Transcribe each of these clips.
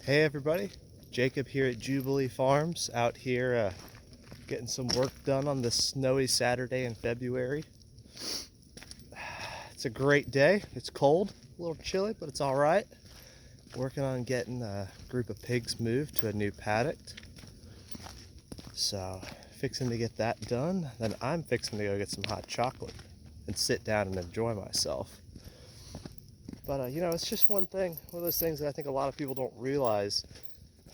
Hey everybody, Jacob here at Jubilee Farms, out here getting some work done on this snowy Saturday in February. It's a great day. It's cold, a little chilly, but it's all right. Working on getting a group of pigs moved to a new paddock. So fixing to get that done. Then I'm fixing to go get some hot chocolate and sit down and enjoy myself. But it's just one of those things that I think a lot of people don't realize.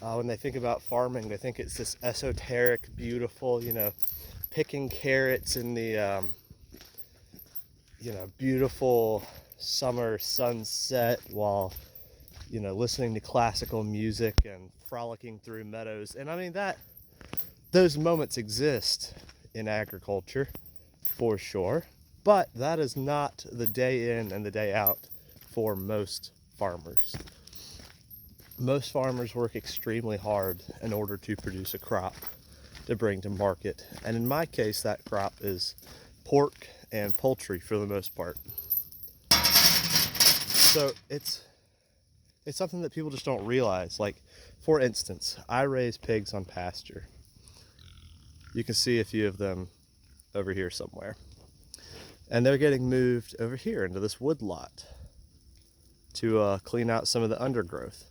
When they think about farming, they think it's this esoteric, beautiful, picking carrots in the, beautiful summer sunset while, listening to classical music and frolicking through meadows. And I mean, those moments exist in agriculture for sure, but that is not the day in and the day out for most farmers. Most farmers work extremely hard in order to produce a crop to bring to market. And in my case, that crop is pork and poultry for the most part. So it's something that people just don't realize. Like, for instance, I raise pigs on pasture. You can see a few of them over here somewhere. And they're getting moved over here into this wood lot to clean out some of the undergrowth.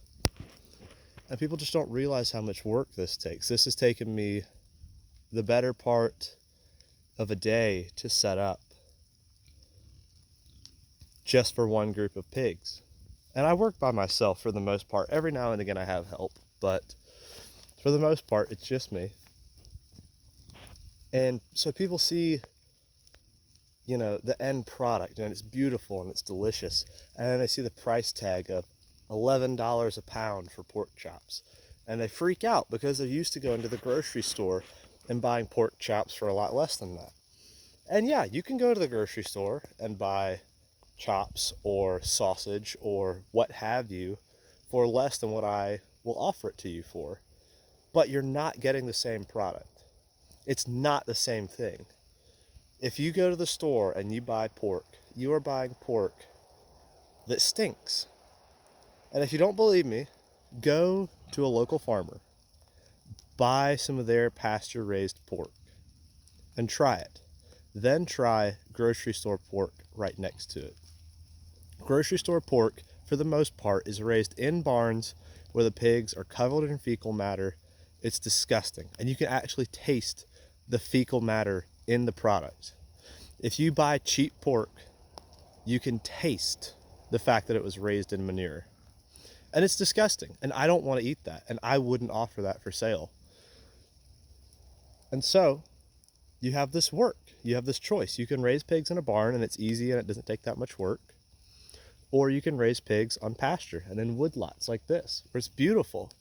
And people just don't realize how much work this takes. This has taken me the better part of a day to set up just for one group of pigs. And I work by myself for the most part. Every now and again I have help, but for the most part it's just me. And so people see, the end product, and it's beautiful and it's delicious. And then they see the price tag of $11 a pound for pork chops. And they freak out because they're used to going to the grocery store and buying pork chops for a lot less than that. And yeah, you can go to the grocery store and buy chops or sausage or what have you for less than what I will offer it to you for. But you're not getting the same product. It's not the same thing. If you go to the store and you buy pork, you are buying pork that stinks. And if you don't believe me, go to a local farmer, buy some of their pasture-raised pork, and try it. Then try grocery store pork right next to it. Grocery store pork, for the most part, is raised in barns where the pigs are covered in fecal matter. It's disgusting. And you can actually taste the fecal matter in the product. If you buy cheap pork, you can taste the fact that it was raised in manure. And it's disgusting. And I don't want to eat that. And I wouldn't offer that for sale. And so you have this work. You have this choice. You can raise pigs in a barn and it's easy and it doesn't take that much work. Or you can raise pigs on pasture and in woodlots like this, where it's beautiful.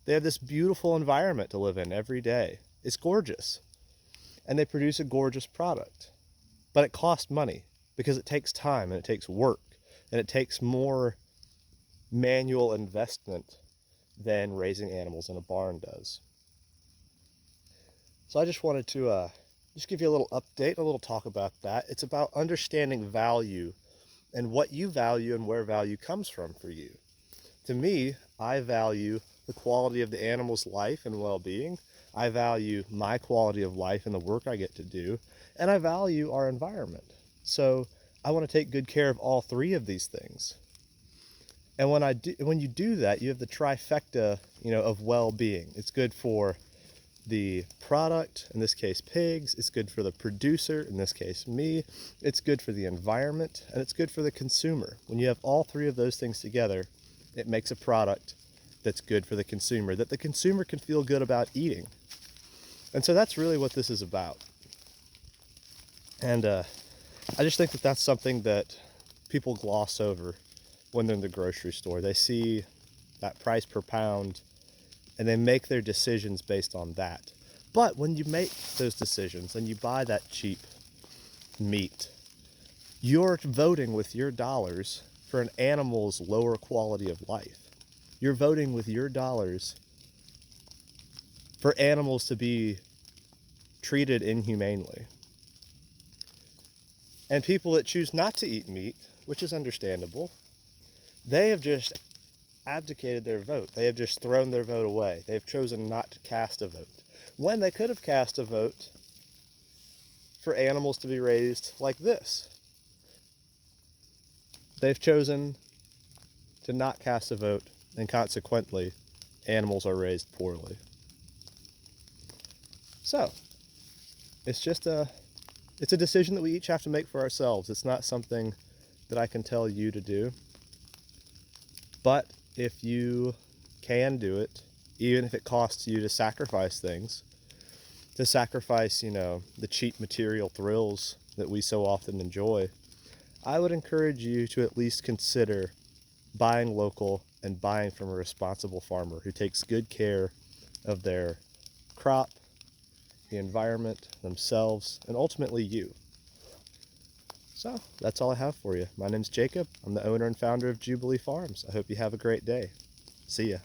They have this beautiful environment to live in every day. It's gorgeous. And they produce a gorgeous product. But it costs money because it takes time and it takes work and it takes more manual investment than raising animals in a barn does. So I just wanted to just give you a little update, a little talk about that. It's about understanding value and what you value and where value comes from for you. To me, I value the quality of the animal's life and well-being. I value my quality of life and the work I get to do, and I value our environment. So I want to take good care of all three of these things. And when you do that, you have the trifecta, of well-being. It's good for the product, in this case pigs. It's good for the producer, in this case me. It's good for the environment, and it's good for the consumer. When you have all three of those things together, it makes a product that's good for the consumer, that the consumer can feel good about eating. And so that's really what this is about. And I just think that that's something that people gloss over when they're in the grocery store. They see that price per pound and they make their decisions based on that. But when you make those decisions and you buy that cheap meat, you're voting with your dollars for an animal's lower quality of life. You're voting with your dollars for animals to be treated inhumanely. And people that choose not to eat meat, which is understandable, they have just abdicated their vote. They have just thrown their vote away. They've chosen not to cast a vote, when they could have cast a vote for animals to be raised like this. They've chosen to not cast a vote, and consequently, animals are raised poorly. So, it's a decision that we each have to make for ourselves. It's not something that I can tell you to do. But if you can do it, even if it costs you to sacrifice things, to sacrifice, the cheap material thrills that we so often enjoy, I would encourage you to at least consider buying local and buying from a responsible farmer who takes good care of their crop, the environment, themselves, and ultimately you. So that's all I have for you. My name's Jacob. I'm the owner and founder of Jubilee Farms. I hope you have a great day. See ya.